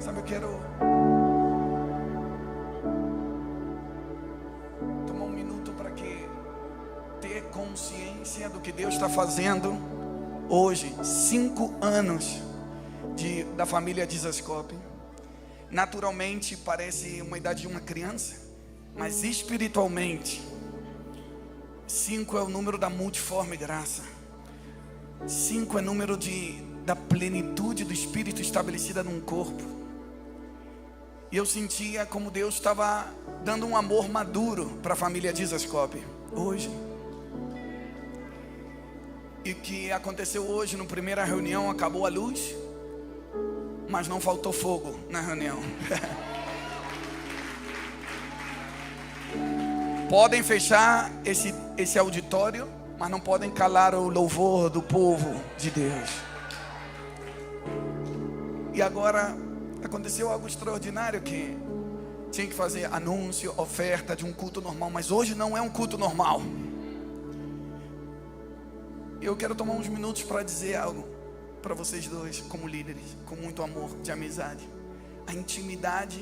Sabe, eu quero tomar um minuto para ter consciência do que Deus está fazendo hoje. 5 anos da família Dizascope. Naturalmente parece uma idade de uma criança, mas espiritualmente 5 é o número da multiforme graça. 5 é número da plenitude do Espírito estabelecida num corpo. E eu sentia como Deus estava dando um amor maduro para a família Dizascope hoje. E o que aconteceu hoje, na primeira reunião, acabou a luz, mas não faltou fogo na reunião. Podem fechar esse auditório, mas não podem calar o louvor do povo de Deus. E agora aconteceu algo extraordinário, que tinha que fazer anúncio, oferta de um culto normal, mas hoje não é um culto normal. Eu quero tomar uns minutos para dizer algo para vocês dois, como líderes, com muito amor, de amizade. A intimidade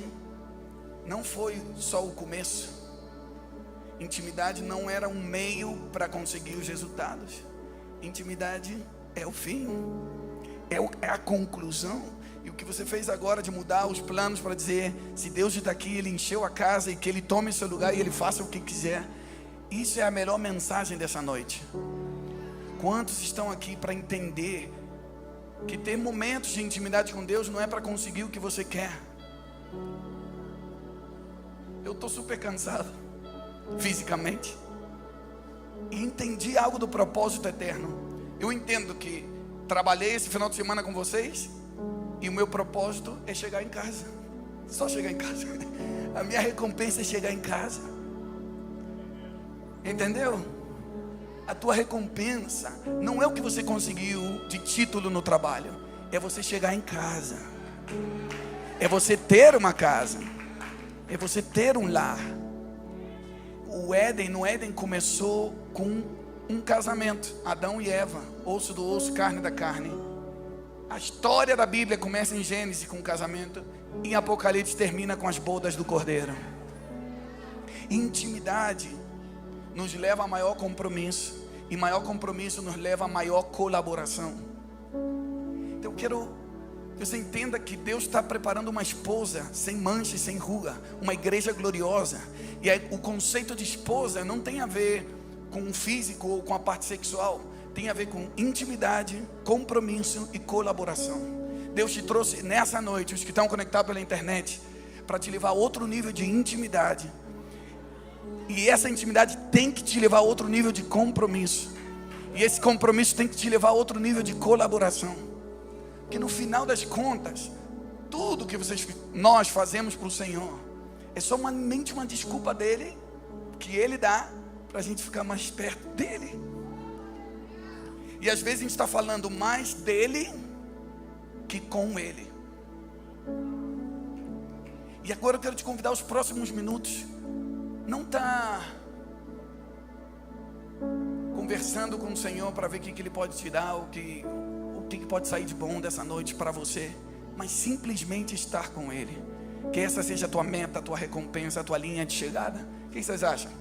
não foi só o começo. Intimidade não era um meio para conseguir os resultados. Intimidade é o fim, é a conclusão. E o que você fez agora de mudar os planos para dizer, se Deus está aqui, Ele encheu a casa, e que Ele tome seu lugar e Ele faça o que quiser. Isso é a melhor mensagem dessa noite. Quantos estão aqui para entender que ter momentos de intimidade com Deus não é para conseguir o que você quer? Eu estou super cansado fisicamente e entendi algo do propósito eterno. Eu entendo que trabalhei esse final de semana com vocês e o meu propósito é chegar em casa. Só chegar em casa. A minha recompensa é chegar em casa. Entendeu? A tua recompensa não é o que você conseguiu de título no trabalho, é você chegar em casa, é você ter uma casa, é você ter um lar. No Éden começou com um casamento, Adão e Eva, osso do osso, carne da carne. A história da Bíblia começa em Gênesis com o casamento, e em Apocalipse termina com as bodas do Cordeiro. Intimidade nos leva a maior compromisso, e maior compromisso nos leva a maior colaboração. Então eu quero que você entenda que Deus está preparando uma esposa sem mancha e sem ruga, uma igreja gloriosa. E aí, o conceito de esposa não tem a ver com o físico ou com a parte sexual, tem a ver com intimidade, compromisso e colaboração. Deus te trouxe nessa noite, os que estão conectados pela internet, para te levar a outro nível de intimidade. E essa intimidade tem que te levar a outro nível de compromisso. E esse compromisso tem que te levar a outro nível de colaboração. Porque no final das contas, tudo que nós fazemos para o Senhor é somente uma desculpa dele, que ele dá para a gente ficar mais perto dele. E às vezes a gente está falando mais dele que com ele. E agora eu quero te convidar aos próximos minutos. Não está conversando com o Senhor para ver o que Ele pode te dar, o que pode sair de bom dessa noite para você, mas simplesmente estar com Ele. Que essa seja a tua meta, a tua recompensa, a tua linha de chegada. O que vocês acham?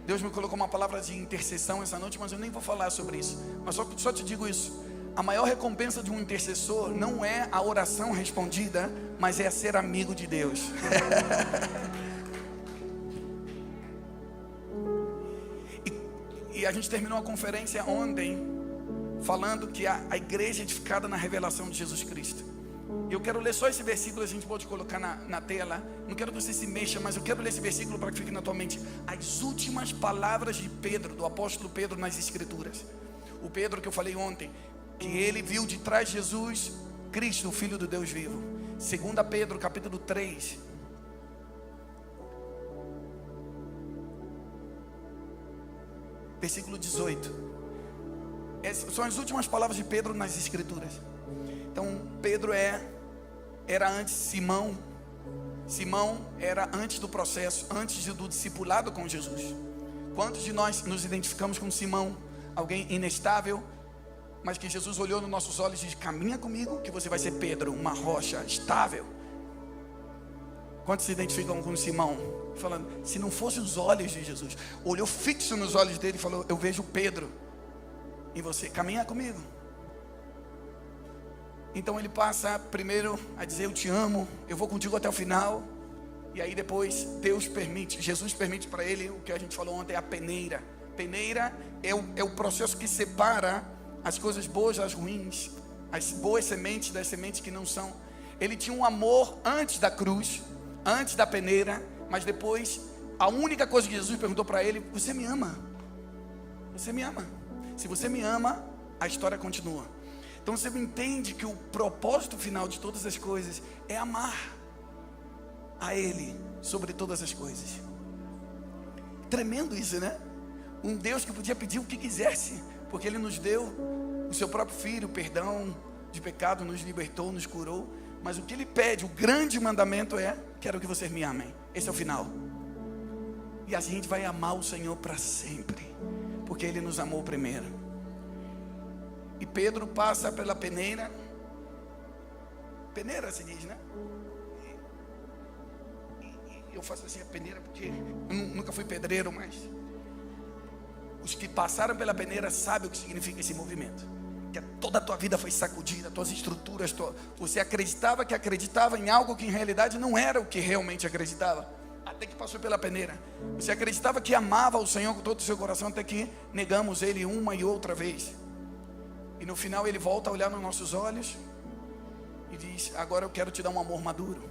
Deus me colocou uma palavra de intercessão essa noite, mas eu nem vou falar sobre isso. Mas só te digo isso: a maior recompensa de um intercessor não é a oração respondida, mas é ser amigo de Deus. E a gente terminou a conferência ontem falando que a igreja é edificada na revelação de Jesus Cristo. Eu quero ler só esse versículo, a gente pode colocar na tela. Não quero que você se mexa, mas eu quero ler esse versículo para que fique na tua mente. As últimas palavras de Pedro, do apóstolo Pedro nas Escrituras. O Pedro que eu falei ontem, que ele viu de trás de Jesus Cristo, o Filho do Deus vivo. 2 Pedro capítulo 3. Versículo 18. Essas são as últimas palavras de Pedro nas Escrituras. Então Pedro era antes Simão. Simão era antes do processo, antes do discipulado com Jesus. Quantos de nós nos identificamos com Simão? Alguém inestável, mas que Jesus olhou nos nossos olhos e disse: caminha comigo que você vai ser Pedro, uma rocha estável. Quantos se identificam com Simão? Falando, se não fossem os olhos de Jesus, olhou fixo nos olhos dele e falou: eu vejo Pedro em você, caminha comigo. Então ele passa primeiro a dizer: eu te amo, eu vou contigo até o final. E aí depois Deus permite, Jesus permite para ele o que a gente falou ontem, a peneira. Peneira é o processo que separa as coisas boas das ruins, as boas sementes das sementes que não são. Ele tinha um amor antes da cruz, antes da peneira, mas depois a única coisa que Jesus perguntou para ele: você me ama? Você me ama? Se você me ama, a história continua. Então você entende que o propósito final de todas as coisas é amar a Ele sobre todas as coisas. Tremendo isso, né? Um Deus que podia pedir o que quisesse, porque Ele nos deu o seu próprio Filho, perdão de pecado, nos libertou, nos curou. Mas o que Ele pede, o grande mandamento é: quero que vocês me amem. Esse é o final. E a gente vai amar o Senhor para sempre, porque Ele nos amou primeiro. E Pedro passa pela peneira. Peneira se diz, né? Eu faço assim a peneira porque eu nunca fui pedreiro, mas os que passaram pela peneira sabem o que significa esse movimento. Que toda a tua vida foi sacudida, tuas estruturas, você acreditava que acreditava em algo que em realidade não era o que realmente acreditava, até que passou pela peneira. Você acreditava que amava o Senhor com todo o seu coração, até que negamos Ele uma e outra vez. E no final Ele volta a olhar nos nossos olhos e diz: agora eu quero te dar um amor maduro.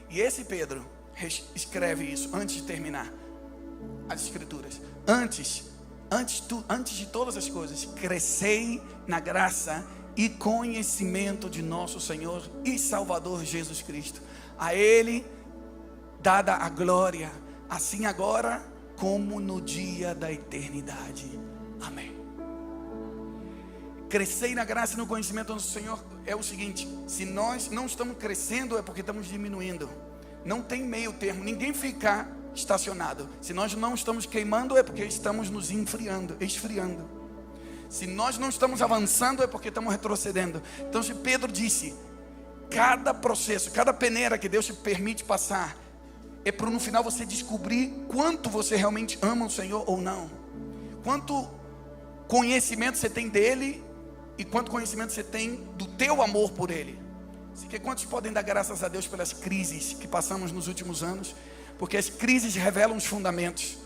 E esse Pedro escreve isso antes de terminar as escrituras. Antes de todas as coisas, crescei na graça e conhecimento de nosso Senhor e Salvador Jesus Cristo. A Ele dada a glória, assim agora como no dia da eternidade. Amém. Crescei na graça e no conhecimento do nosso Senhor é o seguinte: se nós não estamos crescendo, é porque estamos diminuindo. Não tem meio termo, ninguém fica estacionado. Se nós não estamos queimando, é porque estamos nos esfriando. Se nós não estamos avançando, é porque estamos retrocedendo. Então, se Pedro disse, cada processo, cada peneira que Deus te permite passar, é para no final você descobrir quanto você realmente ama o Senhor ou não. Quanto conhecimento você tem dele e quanto conhecimento você tem do teu amor por Ele. Quantos podem dar graças a Deus pelas crises que passamos nos últimos anos? Porque as crises revelam os fundamentos.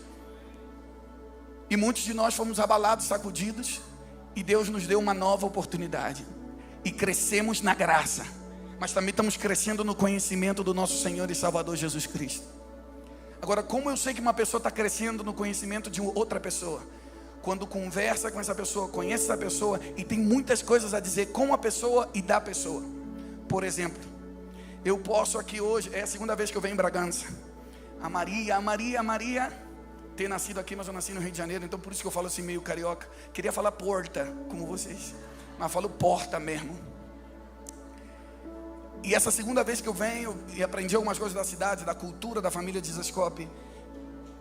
E muitos de nós fomos abalados, sacudidos, e Deus nos deu uma nova oportunidade. E crescemos na graça, mas também estamos crescendo no conhecimento do nosso Senhor e Salvador Jesus Cristo. Agora, como eu sei que uma pessoa está crescendo no conhecimento de outra pessoa? Quando conversa com essa pessoa, conhece essa pessoa e tem muitas coisas a dizer com a pessoa e da pessoa. Por exemplo, eu posso aqui hoje, é a segunda vez que eu venho em Bragança. A Maria ter nascido aqui, mas eu nasci no Rio de Janeiro, então por isso que eu falo assim meio carioca. Queria falar porta, como vocês, mas falo porta mesmo. E essa segunda vez que eu venho e aprendi algumas coisas da cidade, da cultura da família de Zascope.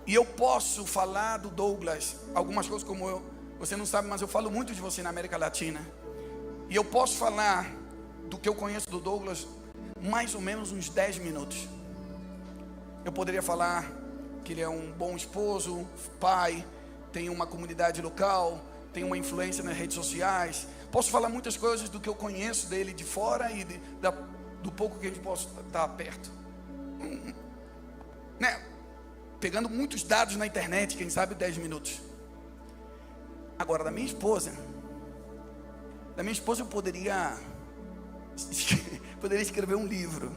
E eu posso falar do Douglas, algumas coisas como você não sabe, mas eu falo muito de você na América Latina. E eu posso falar do que eu conheço do Douglas, mais ou menos uns 10 minutos. Eu poderia falar que ele é um bom esposo, pai, tem uma comunidade local, tem uma influência nas redes sociais. Posso falar muitas coisas do que eu conheço dele de fora e do pouco que a gente possa estar perto. Né? Pegando muitos dados na internet, quem sabe 10 minutos. Agora, da minha esposa eu poderia escrever um livro,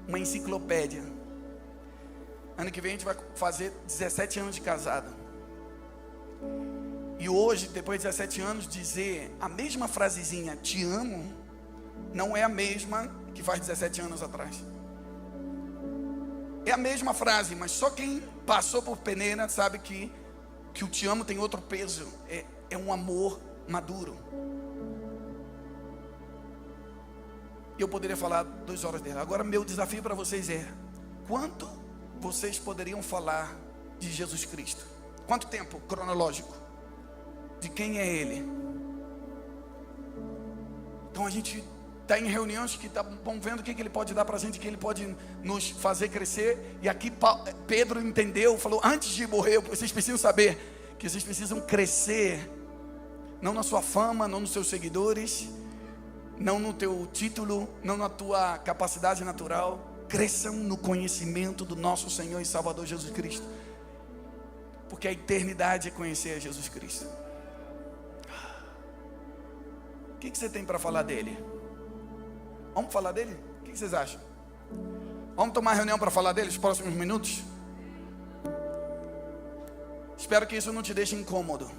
uma enciclopédia. Ano que vem a gente vai fazer 17 anos de casado. E hoje, depois de 17 anos, dizer a mesma frasezinha, te amo, não é a mesma que faz 17 anos atrás. É a mesma frase, mas só quem passou por peneira sabe que o te amo tem outro peso. É um amor maduro. E eu poderia falar 2 horas dela. Agora meu desafio para vocês é: quanto vocês poderiam falar de Jesus Cristo? Quanto tempo cronológico? De quem é Ele? Então a gente está em reuniões que estão vendo o que Ele pode dar para a gente, que Ele pode nos fazer crescer. E aqui Pedro entendeu, falou: antes de morrer, vocês precisam saber que vocês precisam crescer, não na sua fama, não nos seus seguidores, não no teu título, não na tua capacidade natural. Cresçam no conhecimento do nosso Senhor e Salvador Jesus Cristo, porque a eternidade é conhecer a Jesus Cristo. O que você tem para falar dele? Vamos falar dele? O que vocês acham? Vamos tomar reunião para falar dele nos próximos minutos? Espero que isso não te deixe incômodo.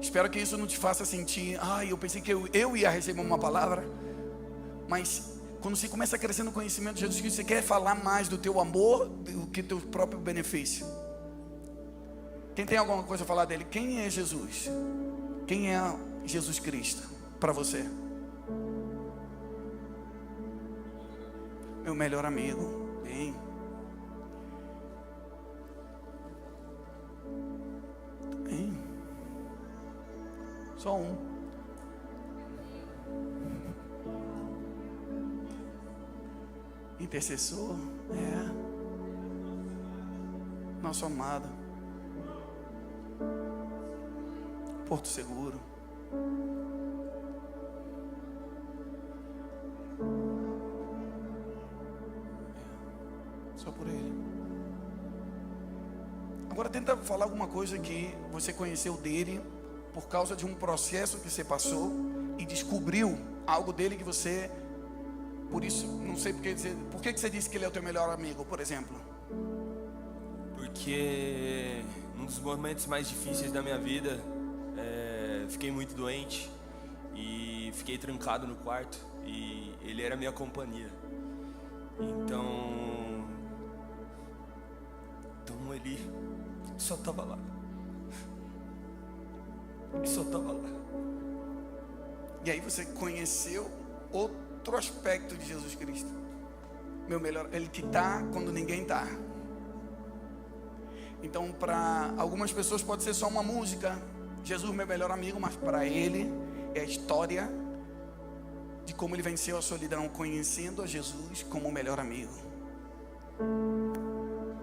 Espero que isso não te faça sentir: eu pensei que eu ia receber uma palavra. Mas quando você começa a crescer no conhecimento de Jesus Cristo, você quer falar mais do teu amor do que do teu próprio benefício. Quem tem alguma coisa a falar dele? Quem é Jesus? Quem é Jesus Cristo para você? Meu melhor amigo. Bem, só um. Intercessor, nosso amado, Porto Seguro. Só por Ele. Agora tenta falar alguma coisa que você conheceu dele por causa de um processo que você passou e descobriu algo dele que você... Por isso, não sei por que você disse que ele é o teu melhor amigo, por exemplo? Porque num dos momentos mais difíceis da minha vida, fiquei muito doente e fiquei trancado no quarto, e ele era minha companhia. Então ele só estava lá. Ele só estava lá. E aí você conheceu outro aspecto de Jesus Cristo. Meu melhor, Ele que está quando ninguém está. Então para algumas pessoas pode ser só uma música, Jesus meu melhor amigo, mas para Ele é a história de como Ele venceu a solidão, conhecendo a Jesus como o melhor amigo.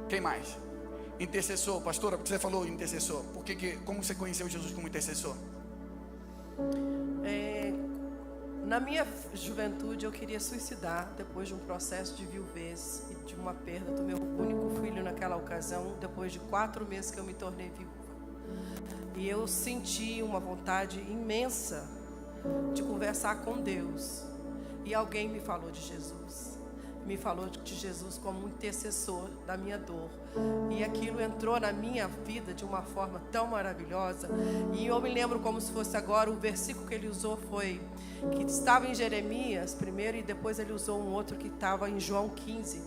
Quem mais? Intercessor, pastora, porque você falou intercessor, como você conheceu Jesus como intercessor? Na minha juventude eu queria suicidar depois de um processo de viuvez e de uma perda do meu único filho naquela ocasião, depois de 4 meses que eu me tornei viúva. E eu senti uma vontade imensa de conversar com Deus. E alguém me falou de Jesus. Me falou de Jesus como um intercessor da minha dor. E aquilo entrou na minha vida de uma forma tão maravilhosa. E eu me lembro como se fosse agora, o versículo que ele usou foi, que estava em Jeremias primeiro, e depois ele usou um outro que estava em João 15.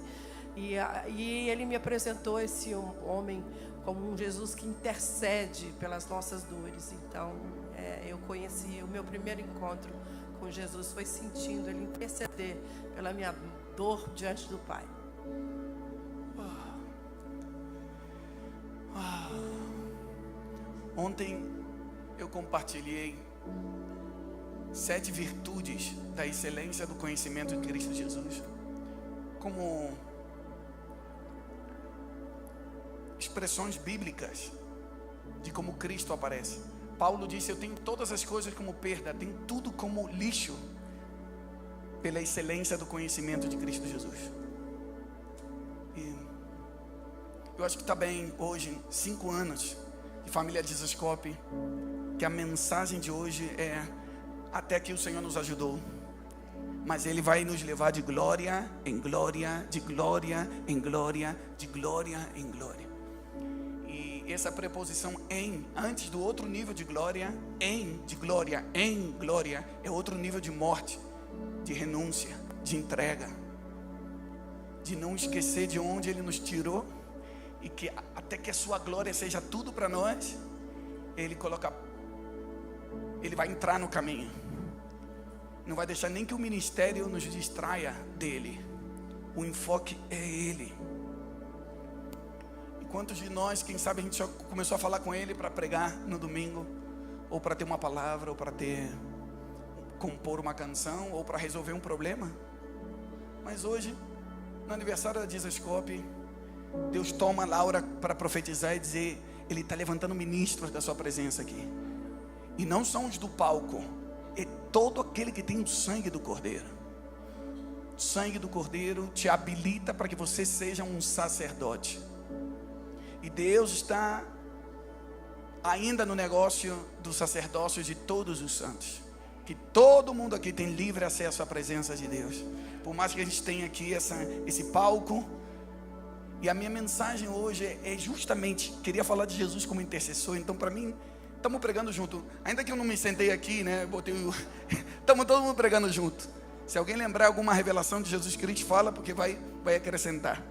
E ele me apresentou esse homem como um Jesus que intercede pelas nossas dores. Então, eu conheci, o meu primeiro encontro com Jesus foi sentindo ele interceder pela minha dor diante do Pai. Ontem eu compartilhei 7 virtudes da excelência do conhecimento de Cristo Jesus, como expressões bíblicas de como Cristo aparece. Paulo disse: eu tenho todas as coisas como perda, tenho tudo como lixo, pela excelência do conhecimento de Cristo Jesus. E eu acho que está bem hoje, 5 anos de família Jesuscope, que a mensagem de hoje é: até que o Senhor nos ajudou, mas Ele vai nos levar de glória em glória, de glória em glória, de glória em glória. E essa preposição em, antes do outro nível de glória, de glória em glória, é outro nível de morte, de renúncia, de entrega, de não esquecer de onde Ele nos tirou, e que até que a sua glória seja tudo para nós, Ele vai entrar no caminho, não vai deixar nem que o ministério nos distraia dele. O enfoque é Ele. E quantos de nós, quem sabe a gente só começou a falar com Ele para pregar no domingo, ou para ter uma palavra, ou para ter compor uma canção ou para resolver um problema. Mas hoje, no aniversário da Dizascope, Deus toma a Laura para profetizar e dizer: Ele está levantando ministros da sua presença aqui. E não são os do palco, é todo aquele que tem o sangue do Cordeiro. O sangue do Cordeiro te habilita para que você seja um sacerdote. E Deus está ainda no negócio do sacerdócio de todos os santos. Que todo mundo aqui tem livre acesso à presença de Deus. Por mais que a gente tenha aqui esse palco. E a minha mensagem hoje é justamente, queria falar de Jesus como intercessor. Então para mim, estamos pregando junto. Ainda que eu não me sentei aqui, né? Estamos todo mundo pregando junto. Se alguém lembrar alguma revelação de Jesus Cristo, fala, porque vai acrescentar.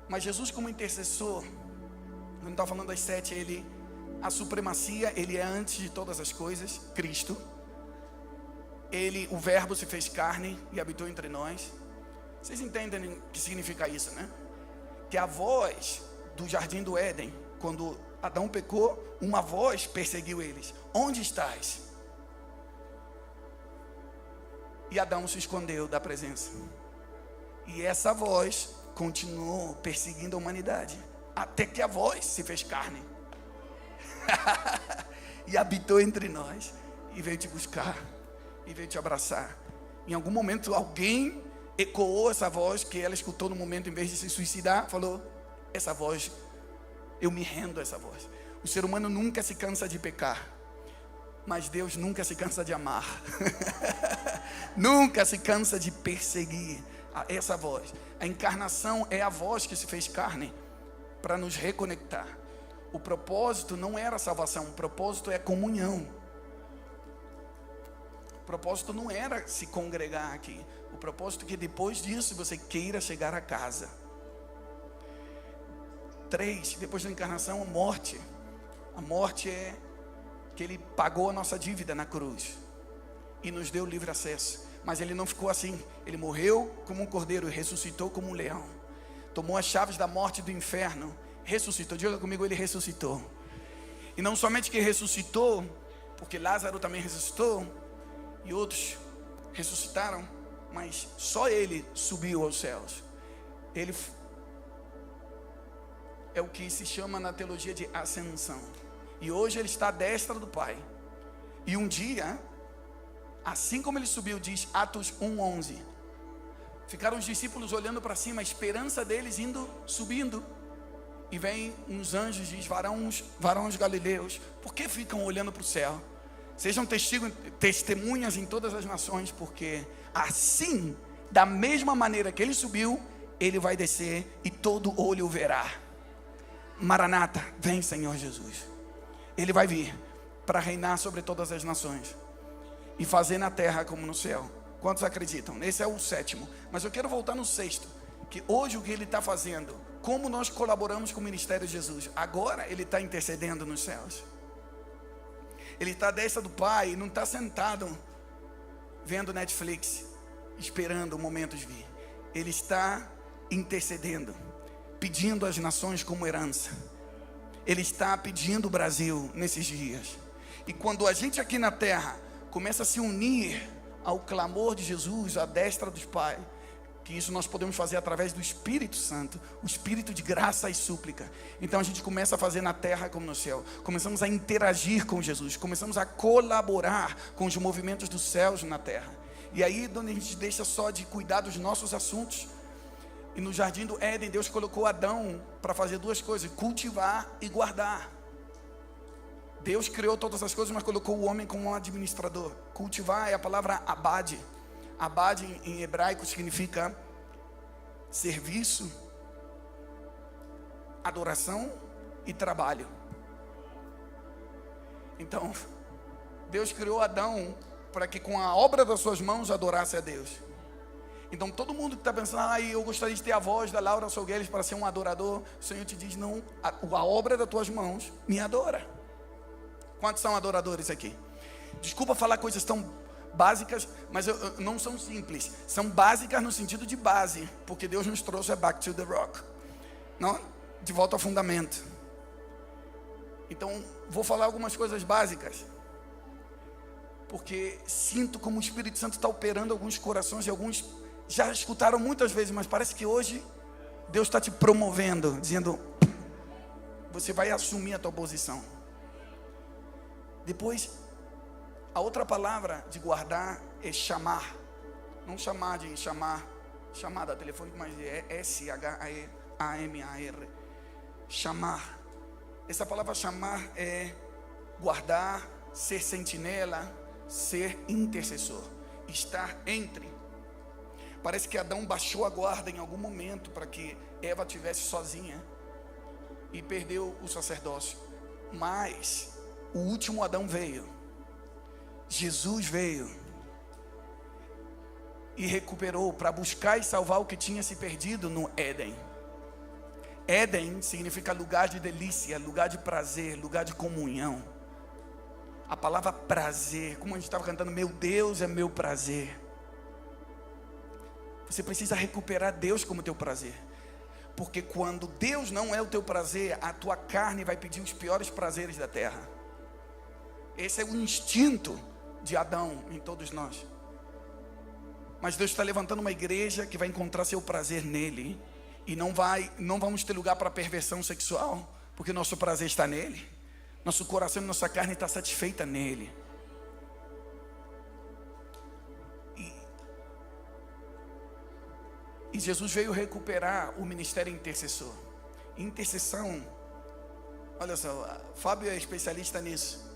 Mas Jesus como intercessor, não está falando das 7, a supremacia, ele é antes de todas as coisas, Cristo. O verbo se fez carne e habitou entre nós. Vocês entendem o que significa isso, né? Que a voz do jardim do Éden, quando Adão pecou, uma voz perseguiu eles: onde estás? E Adão se escondeu da presença. E essa voz continuou perseguindo a humanidade, até que a voz se fez carne e habitou entre nós, e veio te buscar, e veio te abraçar. Em algum momento alguém ecoou essa voz que ela escutou no momento, em vez de se suicidar, falou: essa voz, eu me rendo a essa voz. O ser humano nunca se cansa de pecar, mas Deus nunca se cansa de amar. Nunca se cansa de perseguir essa voz. A encarnação é a voz que se fez carne para nos reconectar. O propósito não era a salvação, o propósito é a comunhão. O propósito não era se congregar aqui. O propósito é que depois disso você queira chegar a casa. 3, depois da encarnação, a morte. A morte é que Ele pagou a nossa dívida na cruz e nos deu livre acesso. Mas Ele não ficou assim. Ele morreu como um cordeiro e ressuscitou como um leão. Tomou as chaves da morte e do inferno. Ressuscitou. Diga comigo, Ele ressuscitou. E não somente que ressuscitou, porque Lázaro também ressuscitou e outros ressuscitaram, mas só Ele subiu aos céus. Ele é o que se chama na teologia de ascensão. E hoje Ele está à destra do Pai. E um dia, assim como Ele subiu, diz Atos 1:11, ficaram os discípulos olhando para cima, a esperança deles subindo. E vem uns anjos e diz: varões galileus, por que ficam olhando para o céu? Sejam testemunhas em todas as nações, porque assim, da mesma maneira que Ele subiu, Ele vai descer e todo olho o verá. Maranata, vem Senhor Jesus. Ele vai vir para reinar sobre todas as nações e fazer na terra como no céu. Quantos acreditam? Esse é o 7º. Mas eu quero voltar no 6º, que hoje o que Ele está fazendo, como nós colaboramos com o ministério de Jesus. Agora Ele está intercedendo nos céus. Ele está à destra do Pai e não está sentado vendo Netflix, esperando o momento de vir. Ele está intercedendo, pedindo às nações como herança. Ele está pedindo o Brasil nesses dias. E quando a gente aqui na terra começa a se unir ao clamor de Jesus, à destra dos Pai, que isso nós podemos fazer através do Espírito Santo, o Espírito de graça e súplica. Então a gente começa a fazer na terra como no céu. Começamos a interagir com Jesus, começamos a colaborar com os movimentos dos céus na terra. E aí, onde a gente deixa só de cuidar dos nossos assuntos. E no jardim do Éden, Deus colocou Adão para fazer 2 coisas: cultivar e guardar. Deus criou todas as coisas, mas colocou o homem como um administrador. Cultivar é a palavra abade. Abade em hebraico significa serviço, adoração e trabalho. Então, Deus criou Adão para que com a obra das suas mãos adorasse a Deus. Então todo mundo que está pensando: eu gostaria de ter a voz da Laura Salgueiros para ser um adorador, o Senhor te diz: não, a obra das tuas mãos me adora. Quantos são adoradores aqui? Desculpa falar coisas tão básicas, mas não são simples. São básicas no sentido de base, porque Deus nos trouxe back to the rock, não? De volta ao fundamento. Então vou falar algumas coisas básicas. porque sinto como o Espírito Santo está operando alguns corações, e alguns já escutaram muitas vezes, mas parece que hoje Deus está te promovendo, dizendo, você vai assumir a tua posição. Depois, a outra palavra de guardar é chamar. Não chamar de chamada telefônica, mas é S-H-A-M-A-R. Chamar. Essa palavra chamar é guardar, ser sentinela, ser intercessor, estar entre. Parece que Adão baixou a guarda em algum momento para que Eva estivesse sozinha e perdeu o sacerdócio. Mas o último Adão veio, Jesus veio e recuperou para buscar e salvar o que tinha se perdido no Éden. Éden significa lugar de delícia, lugar de prazer, lugar de comunhão. A palavra prazer, como a gente estava cantando, meu Deus é meu prazer. Você precisa recuperar Deus como teu prazer. Porque quando Deus não é o teu prazer, a tua carne vai pedir os piores prazeres da terra. Esse é o instinto de Adão em todos nós. Mas Deus está levantando uma igreja que vai encontrar seu prazer nele. E não vamos ter lugar para perversão sexual, porque nosso prazer está nele. Nosso coração e nossa carne está satisfeita nele. E Jesus veio recuperar o ministério intercessor. Intercessão, olha só, Fábio é especialista nisso.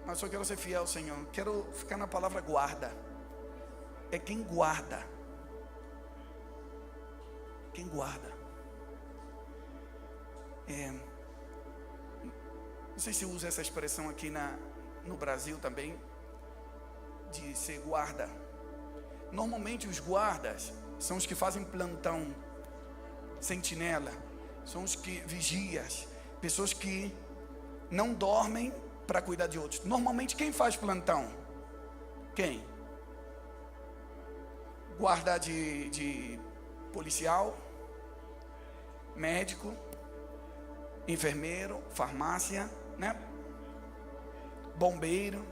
Mas só quero ser fiel, Senhor. Quero ficar na palavra guarda. É quem guarda. Quem guarda. Não sei se usa essa expressão aqui no Brasil também, de ser guarda. Normalmente os guardas são os que fazem plantão, sentinela, são os que vigias, pessoas que não dormem para cuidar de outros. Normalmente quem faz plantão? Quem? Guarda de policial, médico, enfermeiro, farmácia, né? Bombeiro,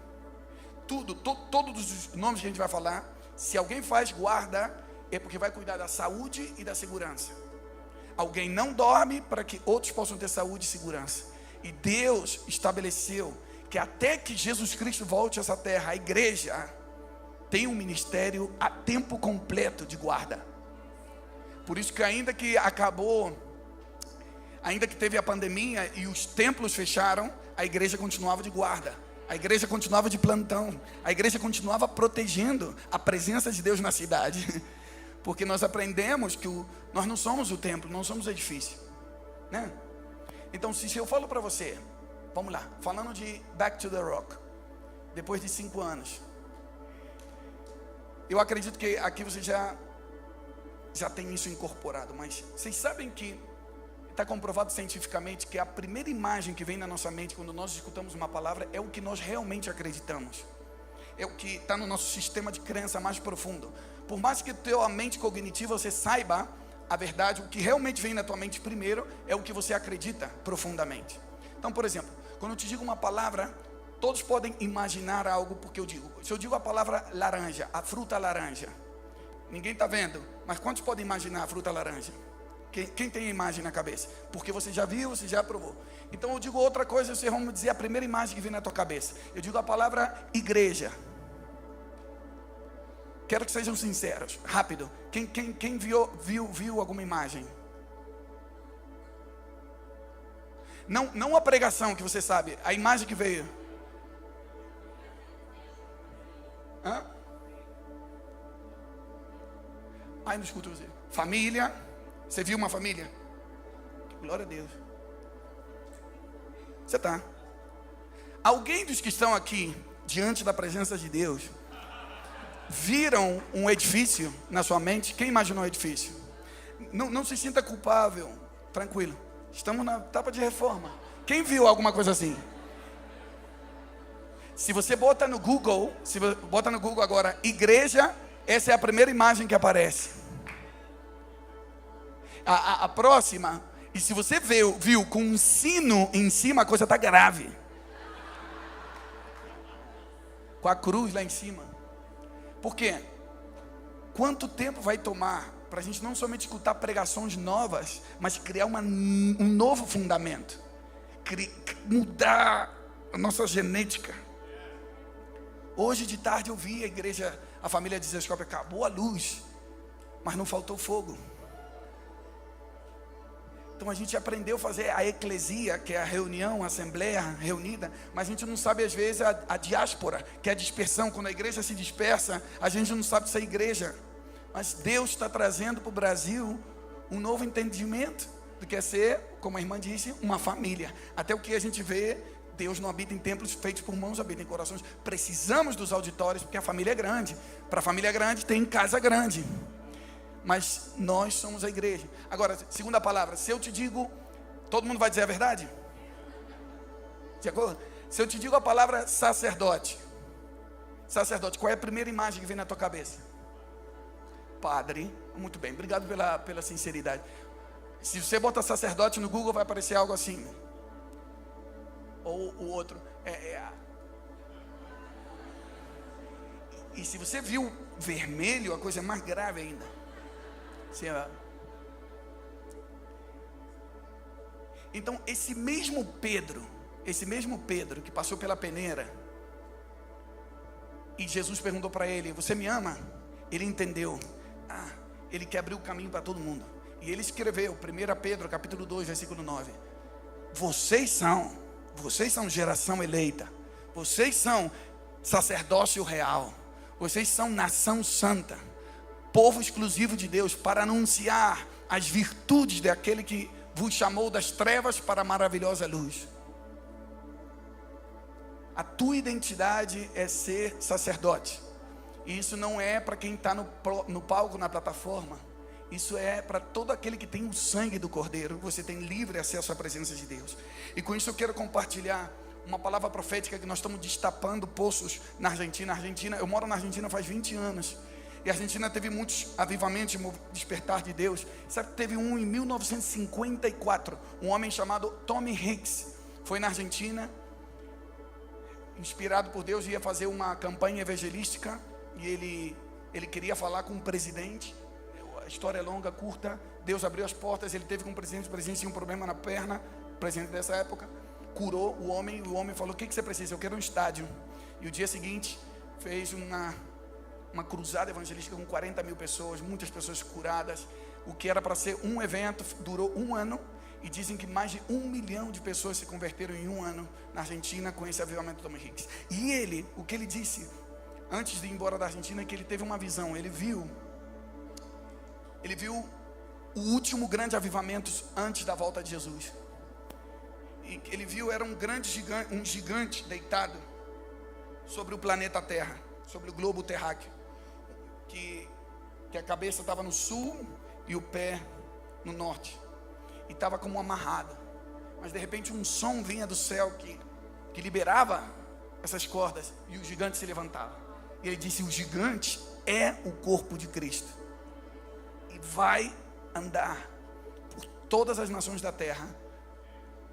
todos os nomes que a gente vai falar. Se alguém faz guarda, é porque vai cuidar da saúde e da segurança. Alguém não dorme para que outros possam ter saúde e segurança. E Deus estabeleceu que até que Jesus Cristo volte a essa terra, a igreja tem um ministério a tempo completo de guarda. Por isso que ainda que teve a pandemia e os templos fecharam, a igreja continuava de guarda. A igreja continuava de plantão. A igreja continuava protegendo a presença de Deus na cidade. Porque nós aprendemos que nós não somos o templo, não somos o edifício, né? Então, se eu falo para você, vamos lá, falando de Back to the Rock, depois de 5 anos, eu acredito que aqui você já tem isso incorporado, mas vocês sabem que está comprovado cientificamente que a primeira imagem que vem na nossa mente quando nós escutamos uma palavra é o que nós realmente acreditamos. É o que está no nosso sistema de crença mais profundo. Por mais que tua mente cognitiva você saiba a verdade, o que realmente vem na tua mente primeiro é o que você acredita profundamente. Então, por exemplo, quando eu te digo uma palavra, todos podem imaginar algo porque eu digo. Se eu digo a palavra laranja, a fruta laranja, ninguém está vendo, mas quantos podem imaginar a fruta laranja? Quem tem a imagem na cabeça? Porque você já viu, você já provou. Então eu digo outra coisa, vocês vão me dizer a primeira imagem que vem na tua cabeça. Eu digo a palavra igreja. Quero que sejam sinceros, rápido. Quem viu alguma imagem? Não a pregação que você sabe, a imagem que veio. Hã? Ai, não escuto você. Família. Você viu uma família? Glória a Deus. Você está. Alguém dos que estão aqui diante da presença de Deus viram um edifício na sua mente? Quem imaginou um edifício? Não se sinta culpável. Tranquilo. Estamos na etapa de reforma. Quem viu alguma coisa assim? Se você bota no Google, agora, igreja, essa é a primeira imagem que aparece. A próxima, e se você viu com um sino em cima, a coisa está grave. com a cruz lá em cima. Por quê? Quanto tempo vai tomar para a gente não somente escutar pregações novas, mas criar um novo fundamento, mudar a nossa genética? Hoje de tarde eu vi a igreja, a família de Zescope, acabou a luz, mas não faltou fogo. Então a gente aprendeu a fazer a eclesia, que é a reunião, a assembleia reunida, mas a gente não sabe às vezes a diáspora, que é a dispersão. Quando a igreja se dispersa, a gente não sabe se é igreja. Mas Deus está trazendo para o Brasil um novo entendimento do que é ser, como a irmã disse, uma família. Até o que a gente vê, Deus não habita em templos feitos por mãos, habita em corações. Precisamos dos auditórios, porque a família é grande. Para a família grande, tem casa grande. Mas nós somos a igreja. Agora, segunda palavra, se eu te digo, todo mundo vai dizer a verdade? De acordo? Se eu te digo a palavra sacerdote, qual é a primeira imagem que vem na tua cabeça? Padre. Muito bem, obrigado pela sinceridade. Se você botar sacerdote no Google, vai aparecer algo assim. Ou o outro. E se você viu vermelho, a coisa é mais grave ainda. Então esse mesmo Pedro que passou pela peneira, e Jesus perguntou para ele: você me ama? Ele entendeu, ele quer abrir o caminho para todo mundo, e ele escreveu 1 Pedro capítulo 2 versículo 9: vocês são geração eleita, vocês são sacerdócio real, vocês são nação santa, povo exclusivo de Deus, para anunciar as virtudes daquele que vos chamou das trevas para a maravilhosa luz. A tua identidade é ser sacerdote. E isso não é para quem está no palco, na plataforma. Isso é para todo aquele que tem o sangue do Cordeiro. Você tem livre acesso à presença de Deus. E com isso eu quero compartilhar uma palavra profética que nós estamos destapando poços na Argentina. Eu moro na Argentina faz 20 anos. E a Argentina teve muitos avivamentos, despertar de Deus. Sabe que teve um em 1954, um homem chamado Tommy Hicks, foi na Argentina, inspirado por Deus, ia fazer uma campanha evangelística, e ele queria falar com o presidente. A história é longa, curta. Deus abriu as portas, ele teve com o presidente tinha um problema na perna, o presidente dessa época, curou o homem falou: o que você precisa? Eu quero um estádio. E o dia seguinte, fez uma cruzada evangelística com 40 mil pessoas, muitas pessoas curadas. O que era para ser um evento, durou 1 ano, e dizem que mais de 1 milhão de pessoas se converteram em 1 ano na Argentina com esse avivamento do Tommy Hicks. E o que ele disse antes de ir embora da Argentina, é que ele teve uma visão. Ele viu o último grande avivamento antes da volta de Jesus. E ele viu, era um gigante deitado sobre o planeta Terra, sobre o globo terráqueo, que a cabeça estava no sul e o pé no norte, e estava como amarrado. Mas de repente um som vinha do céu que liberava essas cordas, e o gigante se levantava. E ele disse: o gigante é o corpo de Cristo, e vai andar por todas as nações da terra,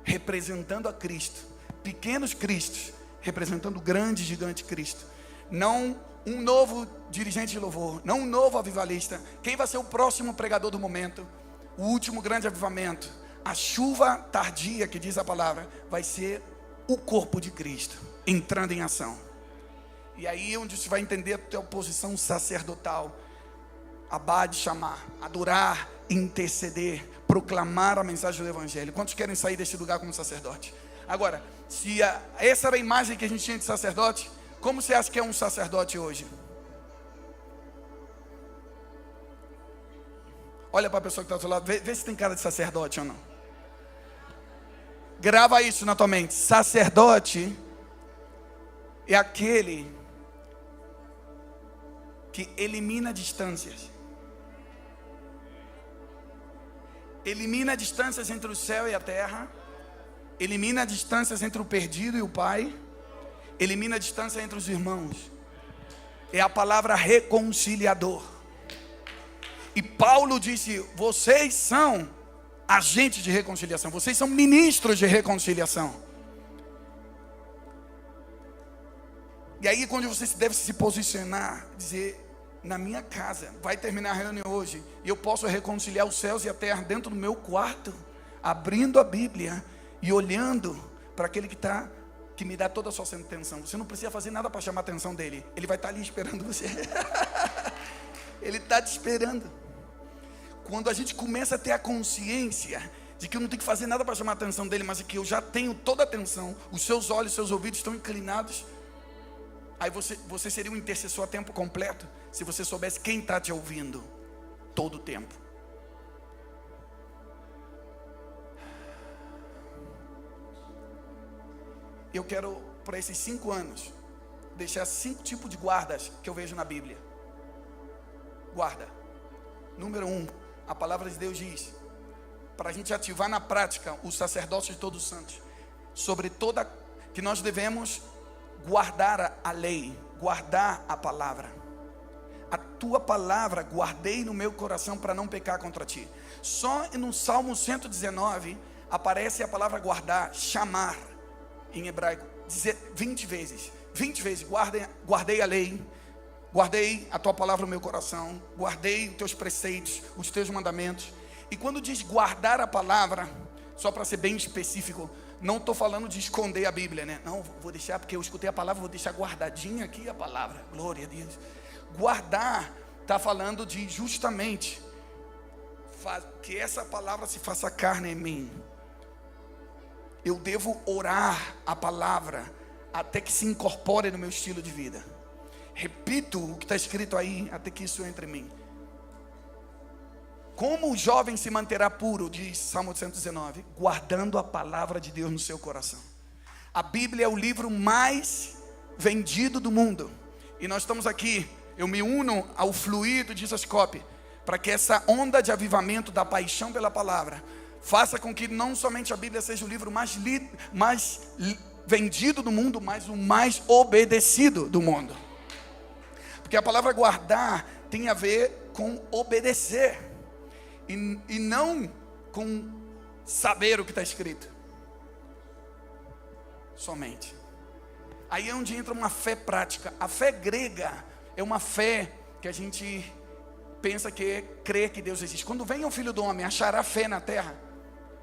representando a Cristo, pequenos Cristos, representando o grande gigante Cristo. Não um novo dirigente de louvor, não um novo avivalista. Quem vai ser o próximo pregador do momento? O último grande avivamento, a chuva tardia, que diz a palavra, vai ser o corpo de Cristo entrando em ação. E aí é onde você vai entender a tua posição sacerdotal: abar, chamar, adorar, interceder, proclamar a mensagem do Evangelho. Quantos querem sair desse lugar como sacerdote? Agora, se essa era a imagem que a gente tinha de sacerdote, como você acha que é um sacerdote hoje? Olha para a pessoa que está do seu lado, vê se tem cara de sacerdote ou não. Grava isso na tua mente. Sacerdote é aquele que elimina distâncias. Elimina distâncias entre o céu e a terra. Elimina distâncias entre o perdido e o Pai. Elimina a distância entre os irmãos. É a palavra reconciliador. E Paulo disse: vocês são agentes de reconciliação, vocês são ministros de reconciliação. E aí quando você deve se posicionar, dizer: na minha casa, vai terminar a reunião hoje, e eu posso reconciliar os céus e a terra dentro do meu quarto, abrindo a Bíblia e olhando para aquele que me dá toda a sua atenção. Você não precisa fazer nada para chamar a atenção dele, ele vai estar ali esperando você. Ele está te esperando. Quando a gente começa a ter a consciência de que eu não tenho que fazer nada para chamar a atenção dele, mas que eu já tenho toda a atenção, os seus olhos, seus ouvidos estão inclinados, aí você seria um intercessor a tempo completo, se você soubesse quem está te ouvindo todo o tempo. Eu quero, para esses 5 anos, deixar 5 tipos de guardas que eu vejo na Bíblia. Guarda. Número 1, a palavra de Deus diz, para a gente ativar na prática o sacerdócio de todos os santos, sobre toda, que nós devemos guardar a lei, guardar a palavra. A tua palavra guardei no meu coração para não pecar contra ti. Só no Salmo 119 aparece a palavra guardar, chamar, em hebraico, 20 vezes. 20 vezes, guardei a lei, guardei a tua palavra no meu coração, guardei os teus preceitos, os teus mandamentos. E quando diz guardar a palavra, só para ser bem específico, não estou falando de esconder a Bíblia, né? Não, vou deixar, porque eu escutei a palavra, vou deixar guardadinha aqui a palavra. Glória a Deus. Guardar está falando de justamente que essa palavra se faça carne em mim. Eu devo orar a palavra até que se incorpore no meu estilo de vida. Repito o que está escrito aí, até que isso entre em mim. Como o jovem se manterá puro, diz Salmo 119, guardando a palavra de Deus no seu coração. A Bíblia é o livro mais vendido do mundo. E nós estamos aqui, eu me uno ao fluir do Jesus Cop, para que essa onda de avivamento da paixão pela palavra faça com que não somente a Bíblia seja o livro mais vendido do mundo, mas o mais obedecido do mundo. Porque a palavra guardar tem a ver com obedecer, e não com saber o que está escrito somente. Aí é onde entra uma fé prática. A fé grega é uma fé que a gente pensa que é crer que Deus existe. Quando vem o Filho do Homem, achará fé na terra.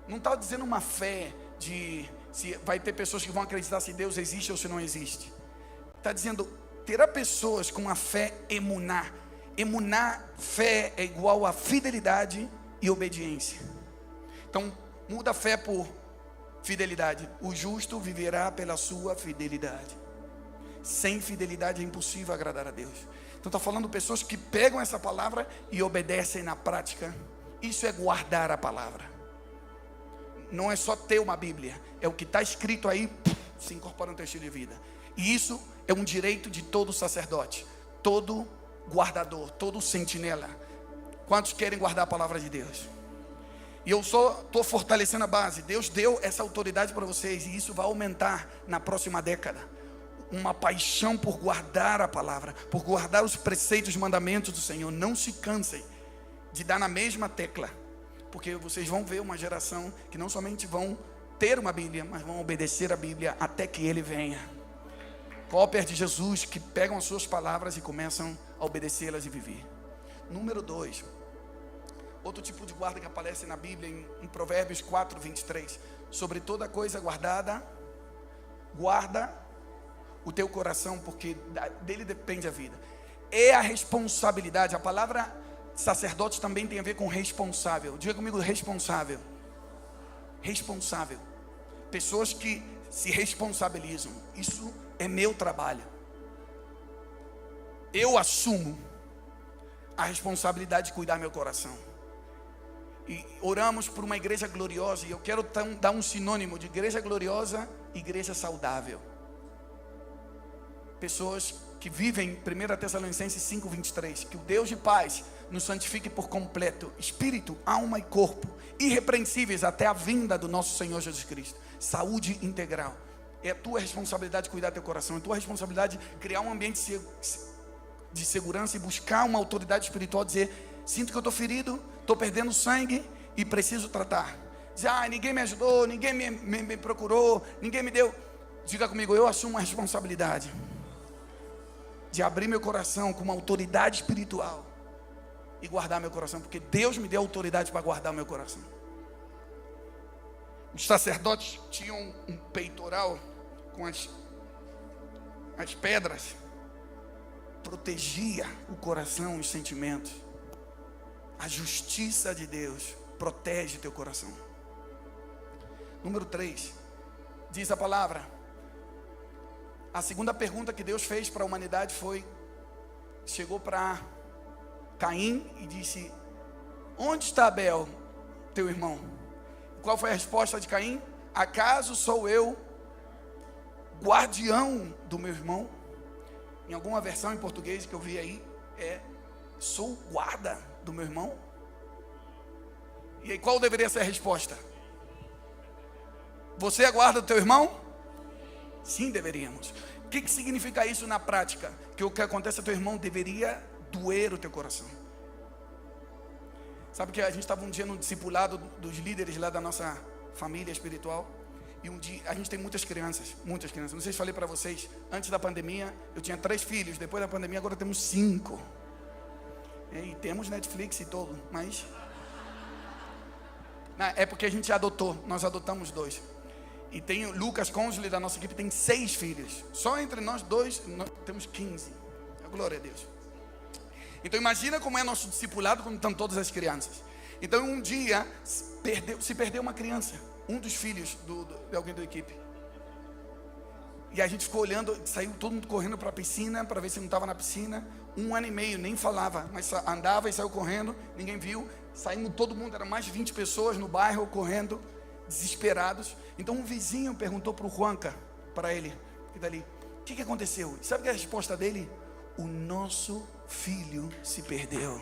Não está dizendo uma fé de se vai ter pessoas que vão acreditar se Deus existe ou se não existe. Está dizendo, terá pessoas com a fé emuná. Emuná, fé, é igual a fidelidade e obediência. Então, muda a fé por fidelidade. O justo viverá pela sua fidelidade. Sem fidelidade é impossível agradar a Deus. Então está falando pessoas que pegam essa palavra e obedecem na prática. Isso é guardar a palavra. Não é só ter uma Bíblia, é o que está escrito aí, se incorpora no teu estilo de vida. E isso é um direito de todo sacerdote, todo guardador, todo sentinela. Quantos querem guardar a palavra de Deus? E eu só estou fortalecendo a base. Deus deu essa autoridade para vocês, e isso vai aumentar na próxima década. Uma paixão por guardar a palavra, por guardar os preceitos e mandamentos do Senhor. Não se cansem de dar na mesma tecla, porque vocês vão ver uma geração que não somente vão ter uma Bíblia, mas vão obedecer a Bíblia até que Ele venha. Cópias de Jesus que pegam as suas palavras e começam a obedecê-las e viver. Número 2, outro tipo de guarda que aparece na Bíblia em Provérbios 4, 23. Sobre toda coisa guardada, guarda o teu coração, porque dele depende a vida. É a responsabilidade. A palavra sacerdote também tem a ver com responsável. Diga comigo, responsável. Responsável. Pessoas que se responsabilizam. Isso é meu trabalho. Eu assumo a responsabilidade de cuidar do meu coração. E oramos por uma igreja gloriosa. E eu quero dar um sinônimo de igreja gloriosa e igreja saudável. Pessoas que vivem, 1 Tessalonicenses 5, 23, que o Deus de paz nos santifique por completo, espírito, alma e corpo, irrepreensíveis até a vinda do nosso Senhor Jesus Cristo. Saúde integral. É a tua responsabilidade cuidar do teu coração, é a tua responsabilidade criar um ambiente de segurança e buscar uma autoridade espiritual, dizer, sinto que eu estou ferido, estou perdendo sangue e preciso tratar. Dizer, ninguém me ajudou, ninguém me procurou, ninguém me deu. Diga comigo, eu assumo a responsabilidade. de abrir meu coração com uma autoridade espiritual e guardar meu coração, porque Deus me deu autoridade para guardar meu coração. Os sacerdotes tinham um peitoral com as pedras, protegia o coração e os sentimentos. A justiça de Deus protege teu coração. Número 3, diz a palavra, a segunda pergunta que Deus fez para a humanidade foi, chegou para Caim e disse: onde está Abel, teu irmão? Qual foi a resposta de Caim? Acaso sou eu guardião do meu irmão? Em alguma versão em português que eu vi aí, sou guarda do meu irmão? E aí qual deveria ser a resposta? Você é guarda do teu irmão? Sim, deveríamos. O que significa isso na prática? Que o que acontece ao teu irmão deveria doer o teu coração. Sabe que a gente estava um dia no discipulado dos líderes lá da nossa família espiritual. E um dia, a gente tem muitas crianças. Não sei se falei para vocês, antes da pandemia eu tinha 3 filhos. Depois da pandemia agora temos 5. E temos Netflix e todo, mas... é porque a gente adotou, nós adotamos 2. E tem o Lucas, cônjuge da nossa equipe, tem 6 filhos. Só entre nós 2, nós temos 15. Glória a Deus. Então imagina como é nosso discipulado quando estão todas as crianças. Então um dia se perdeu uma criança, um dos filhos de alguém da equipe. E a gente ficou olhando, saiu todo mundo correndo para a piscina, para ver se não estava na piscina. 1 ano e meio, nem falava, mas andava e saiu correndo, ninguém viu. Saímos todo mundo, eram mais de 20 pessoas no bairro correndo, desesperados. Então um vizinho perguntou para o Juanca, para ele, que dali, o que aconteceu? Sabe que a resposta dele? O nosso filho se perdeu.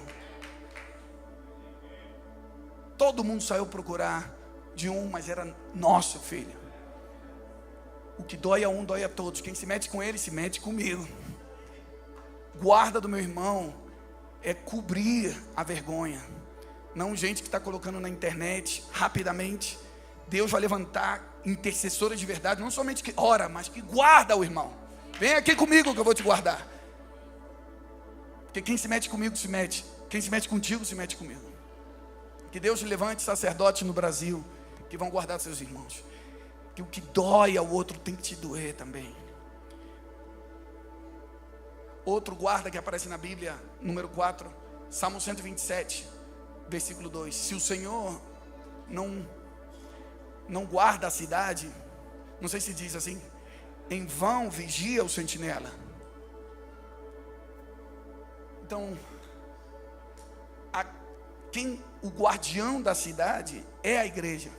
Todo mundo saiu procurar de um, mas era nosso filho. O que dói a um, dói a todos. Quem se mete com ele, se mete comigo. Guarda do meu irmão é cobrir a vergonha. Não gente que está colocando na internet rapidamente. Deus vai levantar intercessores de verdade, não somente que ora, mas que guarda o irmão. Vem aqui comigo que eu vou te guardar. Porque quem se mete comigo se mete. Quem se mete contigo se mete comigo. Que Deus levante sacerdotes no Brasil que vão guardar seus irmãos. Que o que dói ao outro tem que te doer também. Outro guarda que aparece na Bíblia, número 4, Salmo 127, versículo 2. Se o Senhor não guarda a cidade, não sei se diz assim, em vão vigia o sentinela. Então, o guardião da cidade é a igreja.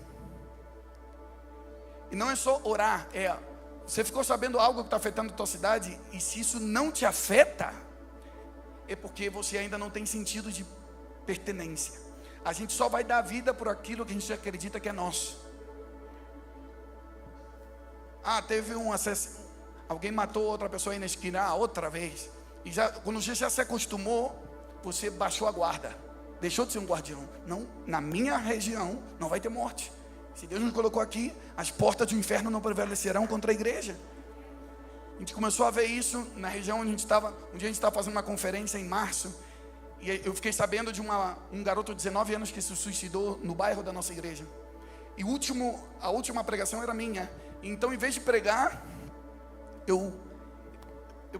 E não é só orar, você ficou sabendo algo que está afetando a tua cidade, e se isso não te afeta, é porque você ainda não tem sentido de pertenência. A gente só vai dar vida por aquilo que a gente acredita que é nosso. Teve um acesso, alguém matou outra pessoa aí na esquina, outra vez. E quando você já se acostumou, você baixou a guarda, deixou de ser um guardião. Não, na minha região não vai ter morte. Se Deus nos colocou aqui, as portas do inferno não prevalecerão contra a igreja. A gente começou a ver isso na região onde a gente estava. Um dia a gente estava fazendo uma conferência em março, e eu fiquei sabendo de um garoto de 19 anos que se suicidou no bairro da nossa igreja. E a última pregação era minha. Então, em vez de pregar, eu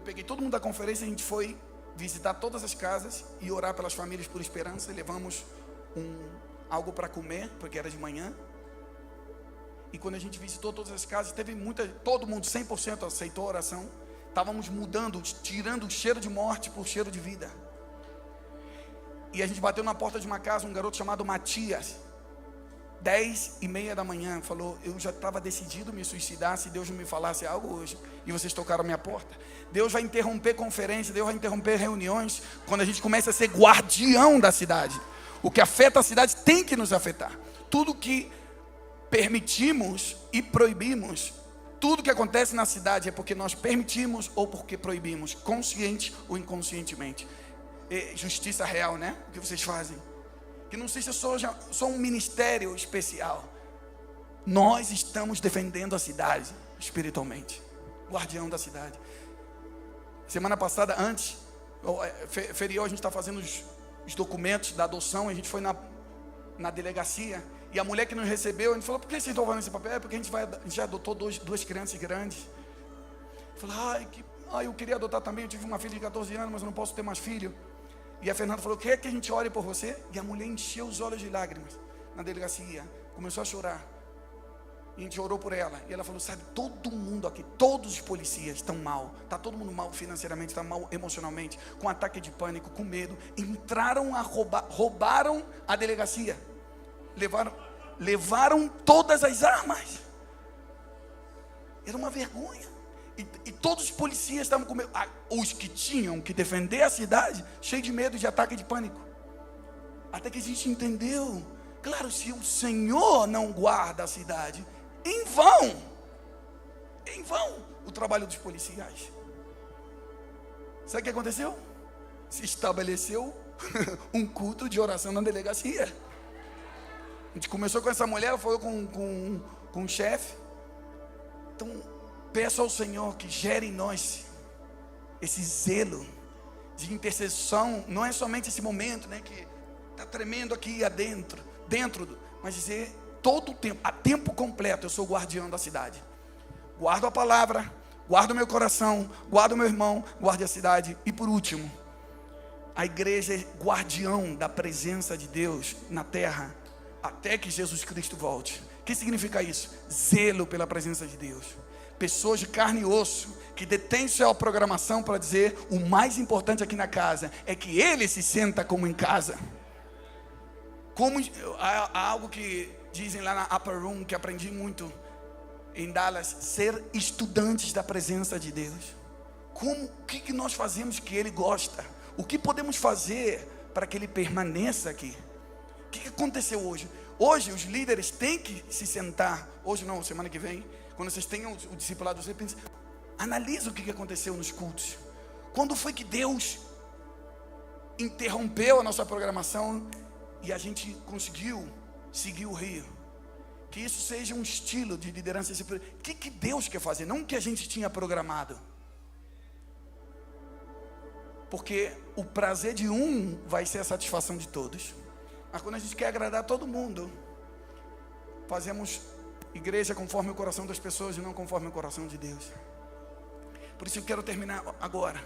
peguei todo mundo da conferência, a gente foi visitar todas as casas e orar pelas famílias por esperança. E levamos algo para comer, porque era de manhã. E quando a gente visitou todas as casas, todo mundo 100% aceitou a oração. Estávamos mudando, tirando o cheiro de morte por cheiro de vida. E a gente bateu na porta de uma casa, um garoto chamado Matias, 10h30 da manhã, falou: eu já estava decidido me suicidar se Deus não me falasse algo hoje, e vocês tocaram a minha porta. Deus vai interromper conferência, Deus vai interromper reuniões, quando a gente começa a ser guardião da cidade. O que afeta a cidade tem que nos afetar. Tudo que permitimos e proibimos, tudo que acontece na cidade é porque nós permitimos ou porque proibimos, consciente ou inconscientemente. Justiça real, né? O que vocês fazem? Que não seja só um ministério especial. Nós estamos defendendo a cidade espiritualmente, guardião da cidade. Semana passada, antes, feriado, a gente está fazendo os documentos da adoção. A gente foi na delegacia. E a mulher que nos recebeu, a gente falou: por que vocês estão fazendo esse papel? É porque a gente já adotou duas crianças grandes. Falou: eu queria adotar também. Eu tive uma filha de 14 anos, mas eu não posso ter mais filho. E a Fernanda falou: quer que a gente ore por você? E a mulher encheu os olhos de lágrimas na delegacia. Começou a chorar. E a gente orou por ela. E ela falou: sabe, todo mundo aqui, todos os policiais estão mal. Está todo mundo mal financeiramente, está mal emocionalmente, com ataque de pânico, com medo. Entraram a roubaram a delegacia. Levaram todas as armas. Era uma vergonha. E todos os policiais estavam com medo. Os que tinham que defender a cidade, cheio de medo, de ataque de pânico. Até que a gente entendeu. Claro, se o Senhor não guarda a cidade, em vão o trabalho dos policiais. Sabe o que aconteceu? Se estabeleceu um culto de oração na delegacia. A gente começou com essa mulher, falou com o chefe. Então, peço ao Senhor que gere em nós esse zelo de intercessão. Não é somente esse momento, né, que está tremendo aqui adentro, mas dizer todo o tempo, a tempo completo, eu sou o guardião da cidade. Guardo a palavra, guardo o meu coração, guardo o meu irmão, guarde a cidade. E por último, a igreja é guardião da presença de Deus na terra, até que Jesus Cristo volte. O que significa isso? Zelo pela presença de Deus. Pessoas de carne e osso, que detêm sua programação para dizer: o mais importante aqui na casa é que ele se senta como em casa. Como há algo que dizem lá na Upper Room, que aprendi muito em Dallas: ser estudantes da presença de Deus. O que nós fazemos que ele gosta? O que podemos fazer para que ele permaneça aqui? O que aconteceu hoje? Hoje os líderes têm que se sentar. Hoje não, semana que vem, quando vocês tenham o discipulado, você pensa, analisa o que aconteceu nos cultos. Quando foi que Deus interrompeu a nossa programação e a gente conseguiu seguir o rio? Que isso seja um estilo de liderança. O que Deus quer fazer, não o que a gente tinha programado. Porque o prazer de um vai ser a satisfação de todos. Mas quando a gente quer agradar todo mundo, fazemos igreja conforme o coração das pessoas e não conforme o coração de Deus. Por isso eu quero terminar agora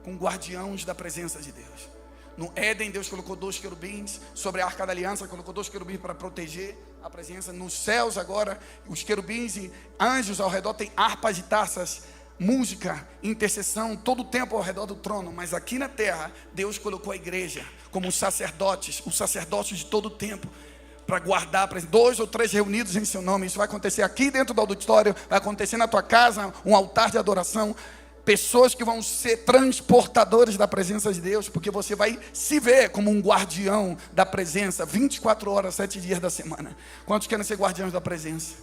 com guardiões da presença de Deus. No Éden, Deus colocou 2 querubins. Sobre a Arca da Aliança, colocou 2 querubins para proteger a presença. Nos céus agora, os querubins e anjos ao redor têm harpas e taças, música, intercessão, todo o tempo ao redor do trono. Mas aqui na terra, Deus colocou a igreja como os sacerdotes de todo o tempo, para guardar, 2 ou 3 reunidos em seu nome. Isso vai acontecer aqui dentro do auditório, vai acontecer na tua casa, um altar de adoração. Pessoas que vão ser transportadores da presença de Deus, porque você vai se ver como um guardião da presença, 24 horas, 7 dias da semana. Quantos querem ser guardiões da presença?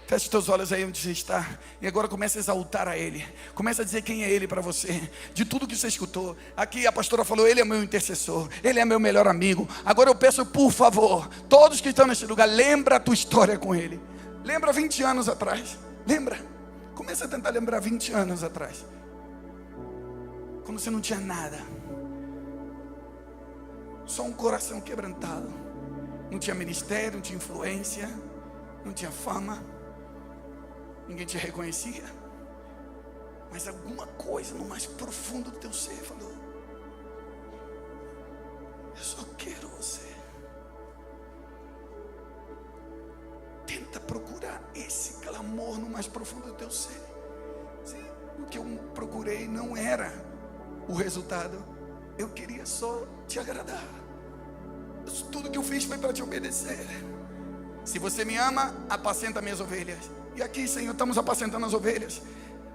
Feche os teus olhos aí onde você está. E agora comece a exaltar a Ele. Comece a dizer quem é Ele para você. De tudo que você escutou. Aqui a pastora falou: Ele é meu intercessor, Ele é meu melhor amigo. Agora eu peço, por favor, todos que estão neste lugar, lembra a tua história com Ele. Lembra 20 anos atrás. Lembra. Comece a tentar lembrar 20 anos atrás, quando você não tinha nada, só um coração quebrantado. Não tinha ministério, não tinha influência, não tinha fama, ninguém te reconhecia. Mas alguma coisa no mais profundo do teu ser falou: eu só quero você. Tenta procurar esse clamor no mais profundo do teu ser. O que eu procurei não era o resultado. Eu queria só te agradar. Tudo que eu fiz foi para te obedecer. Se você me ama, apacenta minhas ovelhas. E aqui, Senhor, estamos apacentando as ovelhas.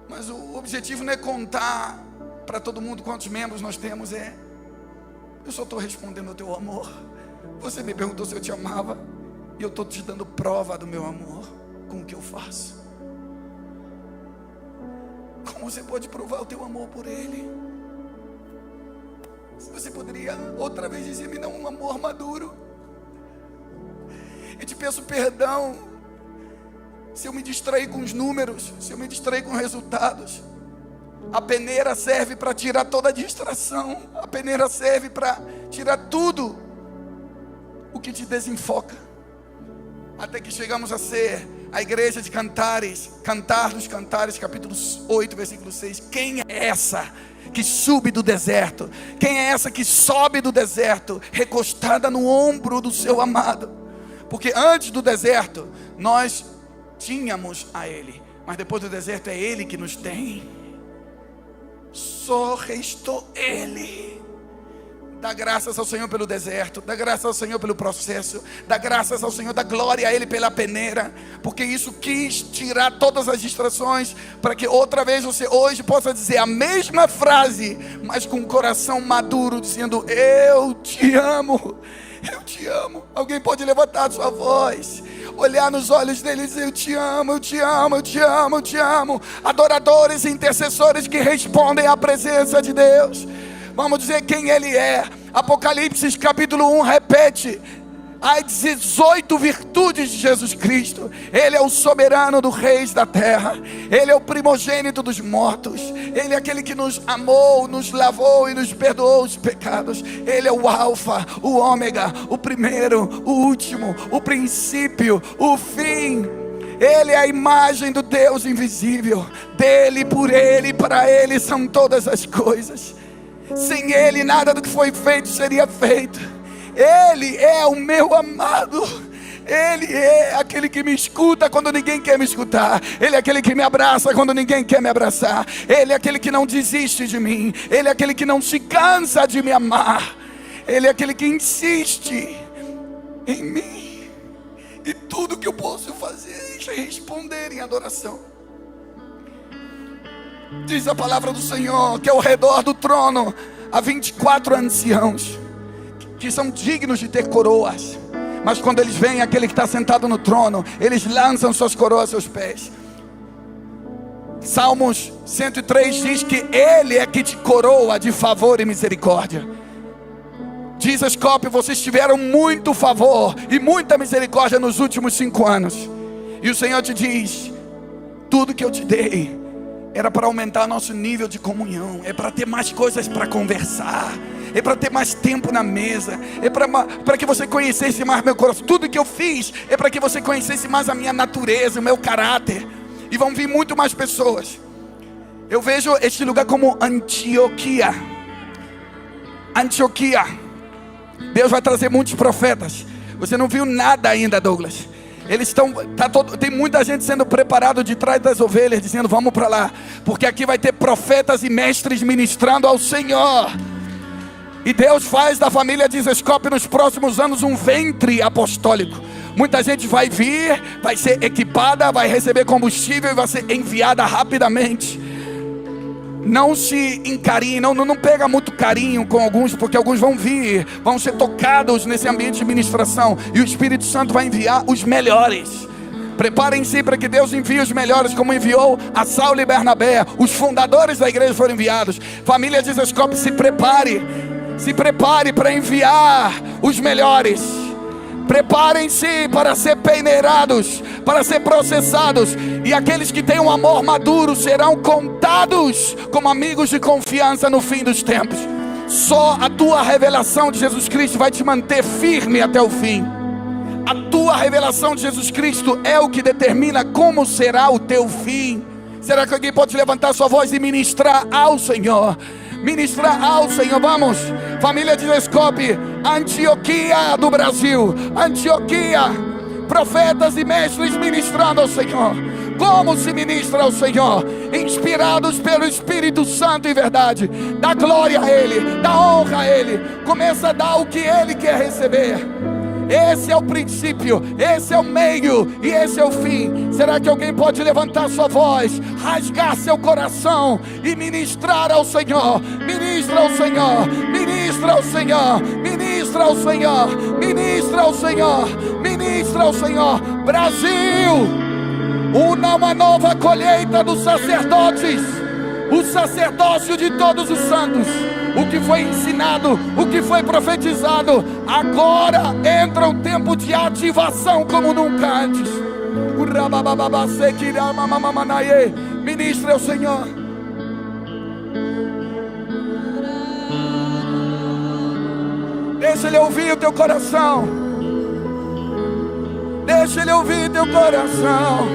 Mas o objetivo não é contar para todo mundo quantos membros nós temos. Eu só estou respondendo ao teu amor. Você me perguntou se eu te amava, e eu estou te dando prova do meu amor com o que eu faço. Como você pode provar o teu amor por Ele? Você poderia outra vez dizer: me dá um amor maduro. Eu te peço perdão se eu me distraí com os números, se eu me distraí com resultados. A peneira serve para tirar toda a distração. A peneira serve para tirar tudo o que te desenfoca. Até que chegamos a ser a igreja de Cantares, Cantar dos Cantares, capítulo 8, versículo 6. Quem é essa que sube do deserto? Quem é essa que sobe do deserto, recostada no ombro do seu amado? Porque antes do deserto, nós tínhamos a Ele, mas depois do deserto é Ele que nos tem. Só restou Ele. Dá graças ao Senhor pelo deserto, dá graças ao Senhor pelo processo, dá graças ao Senhor, dá glória a Ele pela peneira, porque isso quis tirar todas as distrações, para que outra vez você hoje possa dizer a mesma frase, mas com o coração maduro, dizendo: eu te amo, eu te amo. Alguém pode levantar a sua voz, olhar nos olhos dele e dizer: eu te amo, eu te amo, eu te amo, eu te amo. Adoradores e intercessores que respondem à presença de Deus. Vamos dizer quem Ele é. Apocalipse capítulo 1 repete as 18 virtudes de Jesus Cristo. Ele é o soberano dos reis da terra. Ele é o primogênito dos mortos. Ele é aquele que nos amou, nos lavou e nos perdoou os pecados. Ele é o alfa, o ômega, o primeiro, o último, o princípio, o fim. Ele é a imagem do Deus invisível. Dele, por Ele, para Ele são todas as coisas. Sem Ele nada do que foi feito seria feito. Ele é o meu amado. Ele é aquele que me escuta quando ninguém quer me escutar. Ele é aquele que me abraça quando ninguém quer me abraçar. Ele é aquele que não desiste de mim. Ele é aquele que não se cansa de me amar. Ele é aquele que insiste em mim. E tudo que eu posso fazer é responder em adoração. Diz a palavra do Senhor que ao redor do trono há 24 anciãos que são dignos de ter coroas, mas quando eles veem aquele que está sentado no trono, eles lançam suas coroas aos seus pés. Salmos 103 diz que Ele é que te coroa de favor e misericórdia. Diz Escope: vocês tiveram muito favor e muita misericórdia nos últimos 5 anos. E o Senhor te diz: tudo que eu te dei era para aumentar nosso nível de comunhão, é para ter mais coisas para conversar, é para ter mais tempo na mesa, é para que você conhecesse mais meu coração. Tudo que eu fiz é para que você conhecesse mais a minha natureza, o meu caráter. E vão vir muito mais pessoas. Eu vejo este lugar como Antioquia. Antioquia. Deus vai trazer muitos profetas. Você não viu nada ainda, Douglas. Eles estão, tem muita gente sendo preparado de trás das ovelhas, dizendo: vamos para lá, porque aqui vai ter profetas e mestres ministrando ao Senhor. E Deus faz da família de Zescope nos próximos anos um ventre apostólico. Muita gente vai vir, vai ser equipada, vai receber combustível e vai ser enviada rapidamente. Não se encarinhe, não pega muito carinho com alguns, porque alguns vão vir, vão ser tocados nesse ambiente de ministração, e o Espírito Santo vai enviar os melhores. Preparem-se para que Deus envie os melhores, como enviou a Saulo e Bernabé. Os fundadores da igreja foram enviados. Família de Zescope, se prepare para enviar os melhores. Preparem-se para ser peneirados, para ser processados. E aqueles que têm um amor maduro serão contados como amigos de confiança no fim dos tempos. Só a tua revelação de Jesus Cristo vai te manter firme até o fim. A tua revelação de Jesus Cristo é o que determina como será o teu fim. Será que alguém pode levantar sua voz e ministrar ao Senhor? Ministrar ao Senhor, vamos. Família de Zescope, Antioquia do Brasil, Antioquia, profetas e mestres ministrando ao Senhor. Como se ministra ao Senhor? Inspirados pelo Espírito Santo em verdade. Dá glória a Ele, dá honra a Ele. Começa a dar o que Ele quer receber. Esse é o princípio, esse é o meio e esse é o fim. Será que alguém pode levantar sua voz, rasgar seu coração e ministrar ao Senhor? Ministra ao Senhor, ministra ao Senhor, ministra ao Senhor, ministra ao Senhor, ministra ao Senhor. Brasil, uma nova colheita dos sacerdotes, o sacerdócio de todos os santos. O que foi ensinado, o que foi profetizado, agora entra um tempo de ativação como nunca antes. Ministra ao Senhor. Deixa Ele ouvir o teu coração. Deixa Ele ouvir teu coração.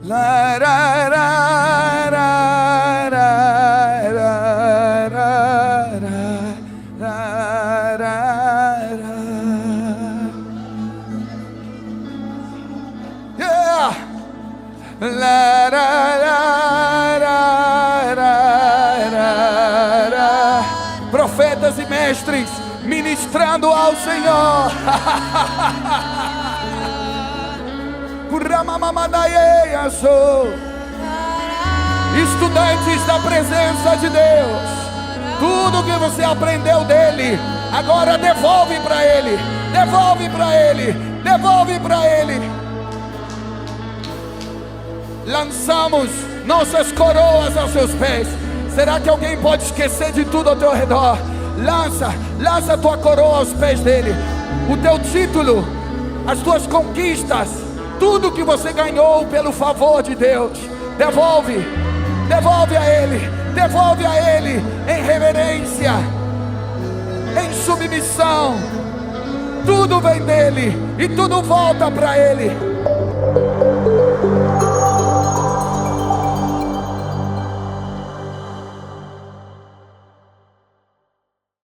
La ra ra ra ra ra ra ra ra. Yeah. La ra ra ra ra ra. Profetas e mestres ministrando ao Senhor. Estudantes da presença de Deus, tudo que você aprendeu dele, agora devolve para Ele, devolve para Ele, devolve para Ele. Lançamos nossas coroas aos seus pés. Será que alguém pode esquecer de tudo ao teu redor? Lança a tua coroa aos pés dele, o teu título, as tuas conquistas, tudo que você ganhou pelo favor de Deus. Devolve a Ele em reverência, em submissão. Tudo vem dele e tudo volta para Ele.